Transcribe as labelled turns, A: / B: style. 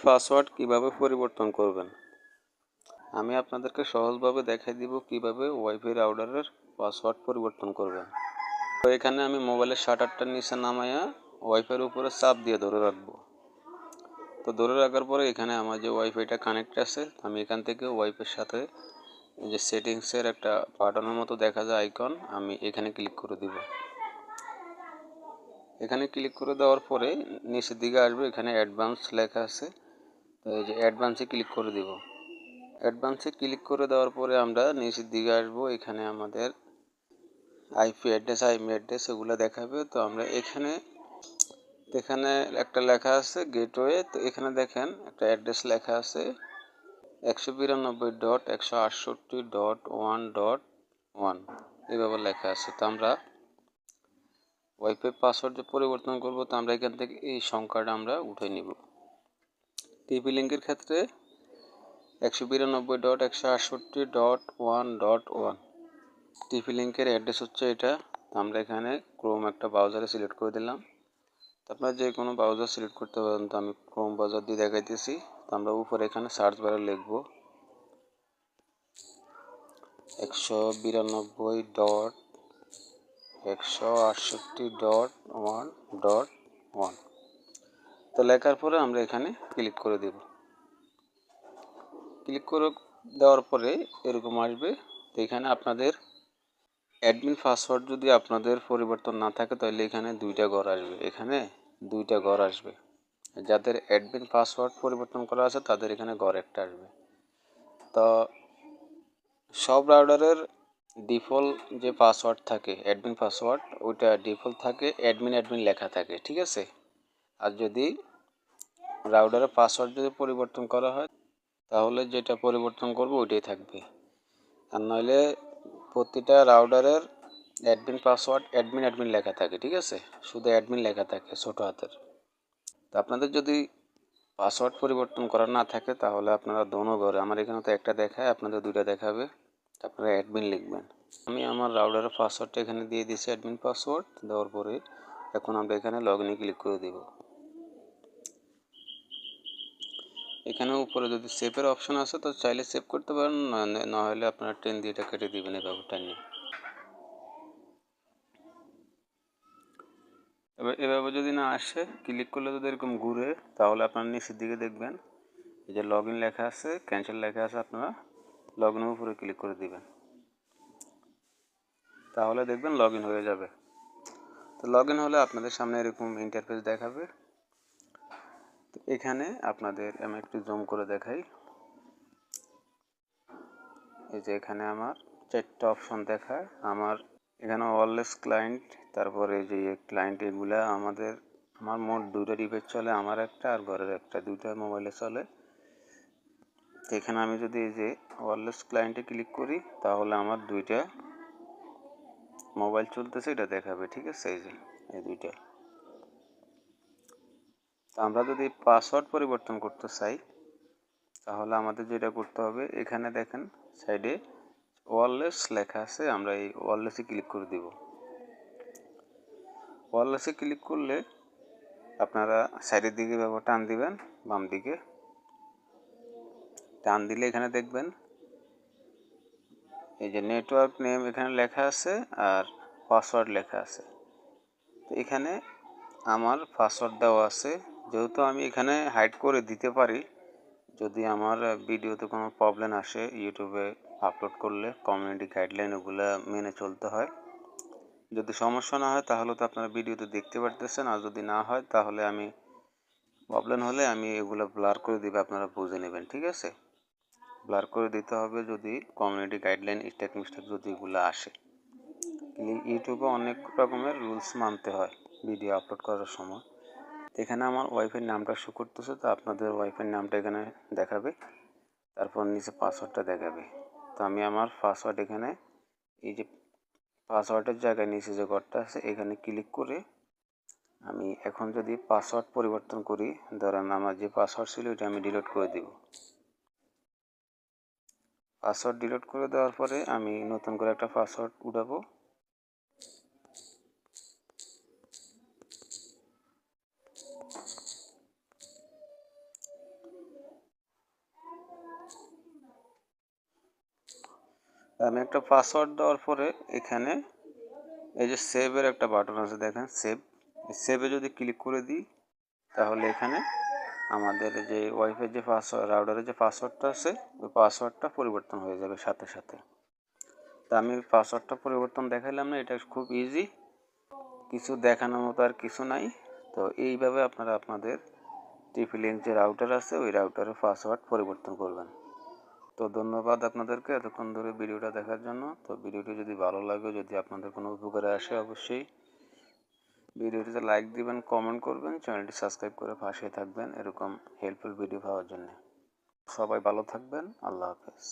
A: Password কিভাবে পরিবর্তন করবেন আমি আপনাদেরকে সহজভাবে দেখাই দিব কিভাবে ওয়াইফাই রাউটারের পাসওয়ার্ড পরিবর্তন করবেন। তো এখানে আমি মোবাইলের শাটারটা নিচে নামায়া ওয়াইফাইয়ের উপরে চাপ দিয়ে ধরে রাখবো। তো ধরে রাখার পরে এখানে আমার যে ওয়াইফাইটা কানেক্ট আছে আমি এখান থেকে ওয়াইফাইয়ের সাথে যে সেটিংসের একটা বাটনের মতো দেখা যায় আইকন, আমি এখানে ক্লিক করে দিব। এখানে ক্লিক করে দেওয়ার পরে নিচের দিকে আসবে, এখানে অ্যাডভান্স লেখা আছে, তো এই যে অ্যাডভান্সে ক্লিক করে দিব। অ্যাডভান্সে ক্লিক করে দেওয়ার পরে আমরা নিচের দিকে আসবো, এখানে আমাদের আইপি অ্যাড্রেস এগুলো দেখাবে। তো আমরা এখানে একটা লেখা আছে গেটওয়ে, তো এখানে দেখেন একটা অ্যাড্রেস লেখা আছে 192.168.1.1 এভাবে লেখা আছে। তো আমরা ওয়াইফাই পাসওয়ার্ড যে পরিবর্তন করব, তো আমরা এখান থেকে এই সংখ্যাটা আমরা উঠে নিব। টিপি লিঙ্কের ক্ষেত্রে 192.168.1.1 টিপি লিঙ্কের অ্যাড্রেস হচ্ছে এটা। আমরা এখানে ক্রোম একটা ব্রাউজারে সিলেক্ট করে দিলাম। তো আপনারা যে কোনো ব্রাউজার সিলেক্ট করতে পারেন, তো আমি ক্রোম ব্রাউজার দিয়ে দেখাইতেছি। তো আমরা উপরে এখানে সার্চ বারে লিখব 192.168.1.1। তো লেখার পরে আমরা এখানে ক্লিক করে দেব। ক্লিক করে দেওয়ার পরে এরকম আসবে। তো এখানে আপনাদের অ্যাডমিন পাসওয়ার্ড যদি আপনাদের পরিবর্তন না থাকে তাহলে এখানে দুইটা ঘর আসবে, এখানে দুইটা ঘর আসবে। যাদের অ্যাডমিন পাসওয়ার্ড পরিবর্তন করা আছে তাদের এখানে ঘর একটা আসবে। তো সব রাউটারের ডিফল্ট যে পাসওয়ার্ড থাকে অ্যাডমিন পাসওয়ার্ড, ওইটা ডিফল্ট থাকে, অ্যাডমিন লেখা থাকে, ঠিক আছে। আর যদি রাউটারের পাসওয়ার্ড যদি পরিবর্তন করা হয় তাহলে যেটা পরিবর্তন করব ওইটাই থাকবে। আর নইলে প্রতিটা রাউটারের অ্যাডমিন পাসওয়ার্ড অ্যাডমিন লেখা থাকে, ঠিক আছে, শুধু অ্যাডমিন লেখা থাকে ছোট হাতের। তো আপনাদের যদি পাসওয়ার্ড পরিবর্তন করা না থাকে তাহলে আপনারা দোনো ঘরে, আমার এখানে তো একটা দেখায়, আপনাদের দুইটা দেখাবে, আপনারা অ্যাডমিন লিখবেন। আমি আমার রাউটারের পাসওয়ার্ডটা এখানে দিয়ে দিয়েছি, অ্যাডমিন পাসওয়ার্ড দেওয়ার পরে এখন আমরা এখানে লগ ইনে ক্লিক করে দেব। এখানে উপরে যদি সেভের অপশন আছে তো চাইলে সেভ করতে পারেন, না হলে আপনারা টেন দিয়ে এটা কেটে দিবেন এই ব্যাপারটা নিয়ে। এবার এভাবে যদি না আসে, ক্লিক করলে যদি এরকম ঘুরে, তাহলে আপনার নিচের দিকে দেখবেন এই যে লগ ইন লেখা আছে, ক্যান্সেল লেখা আছে, আপনারা লগ ইনের উপরে ক্লিক করে দিবেন, তাহলে দেখবেন লগ ইন হয়ে যাবে। তো লগ ইন হলে আপনাদের সামনে এরকম ইন্টারফেস দেখাবে। তো এখানে আপনাদের আমি একটু জুম করে দেখাই, এই যে এখানে আমার চারটা অপশন দেখায়। আমার এখানে ওয়্যারলেস ক্লায়েন্ট, তারপরে যে ক্লায়েন্ট, এগুলা আমার মোট দুইটা ডিভাইস চলে, আমার একটা আর ঘরের একটা, দুইটা মোবাইলে চলে। তো এখানে আমি যদি এই যে ওয়্যারলেস ক্লায়েন্টে ক্লিক করি তাহলে আমার দুইটা মোবাইল চলতেছে এটা দেখাবে, ঠিক আছে, এই যে এই দুইটা। তো আমরা যদি পাসওয়ার্ড পরিবর্তন করতে চাই তাহলে আমাদের যেটা করতে হবে, এখানে দেখেন সাইডে ওয়্যারলেস লেখা আছে, আমরা এই ওয়্যারলেসে ক্লিক করে দিব। ওয়্যারলেসে ক্লিক করলে আপনারা সাইডের দিকে টান দিবেন, বাম দিকে টান দিলে এখানে দেখবেন এই যে নেটওয়ার্ক নেম এখানে লেখা আছে আর পাসওয়ার্ড লেখা আছে। তো এখানে আমার পাসওয়ার্ড দেওয়া আছে, যেহেতু আমি এখানে হাইড করে দিতে পারি যদি আমার ভিডিওতে কোনো প্রবলেম আসে, ইউটিউবে আপলোড করলে কমিউনিটি গাইডলাইন ওগুলো মেনে চলতে হয়। যদি সমস্যা না হয় তাহলে তো আপনারা ভিডিওতে দেখতে পারতেছেন, আর যদি না হয় তাহলে আমি প্রবলেম হলে আমি এগুলো ব্লার করে দিবে, আপনারা বুঝে নেবেন, ঠিক আছে। ব্লার করে দিতে হবে যদি কমিউনিটি গাইডলাইন স্টেক মিস্টেক যদি এগুলো আসে। ইউটিউবে অনেক রকমের রুলস মানতে হয় ভিডিও আপলোড করার সময়। এখানে আমার ওয়াইফাইয়ের নামটা শো করতেছে, তো আপনাদের ওয়াইফাইয়ের নামটা এখানে দেখাবে, তারপর নিচে পাসওয়ার্ডটা দেখাবে। তো আমি আমার পাসওয়ার্ড এখানে এই যে পাসওয়ার্ডের জায়গায় নিচে যে ঘরটা আছে এখানে ক্লিক করে আমি এখন যদি পাসওয়ার্ড পরিবর্তন করি, ধরেন আমার যে পাসওয়ার্ড ছিল এটা আমি ডিলিট করে দিব। পাসওয়ার্ড ডিলিট করে দেওয়ার পরে আমি নতুন করে একটা পাসওয়ার্ড উঠাবো। আমি একটা পাসওয়ার্ড দেওয়ার পরে এখানে এই যে সেভের একটা বাটন আছে দেখেন, সেভে যদি ক্লিক করে দিই তাহলে এখানে আমাদের যে ওয়াইফাই যে পাসওয়ার্ড, রাউটারের যে পাসওয়ার্ডটা আছে ওই পাসওয়ার্ডটা পরিবর্তন হয়ে যাবে সাথে সাথে। তা আমি পাসওয়ার্ডটা পরিবর্তন দেখাইলাম না, এটা খুব ইজি, কিছু দেখানোর মতো আর কিছু নাই। তো এইভাবে আপনারা আপনাদের টিপি লিঙ্ক যে রাউটার আছে ওই রাউটারের পাসওয়ার্ড পরিবর্তন করবেন। তো ধন্যবাদ আপনাদেরকে এতক্ষণ ধরে ভিডিওটা দেখার জন্য। তো ভিডিওটি যদি ভালো লাগে, যদি আপনাদের কোনো উপকারে আসে, অবশ্যই ভিডিওটিতে লাইক দিবেন, কমেন্ট করবেন, চ্যানেলটি সাবস্ক্রাইব করে পাশে থাকবেন এরকম হেল্পফুল ভিডিও পাওয়ার জন্য। সবাই ভালো থাকবেন, আল্লাহ হাফেজ।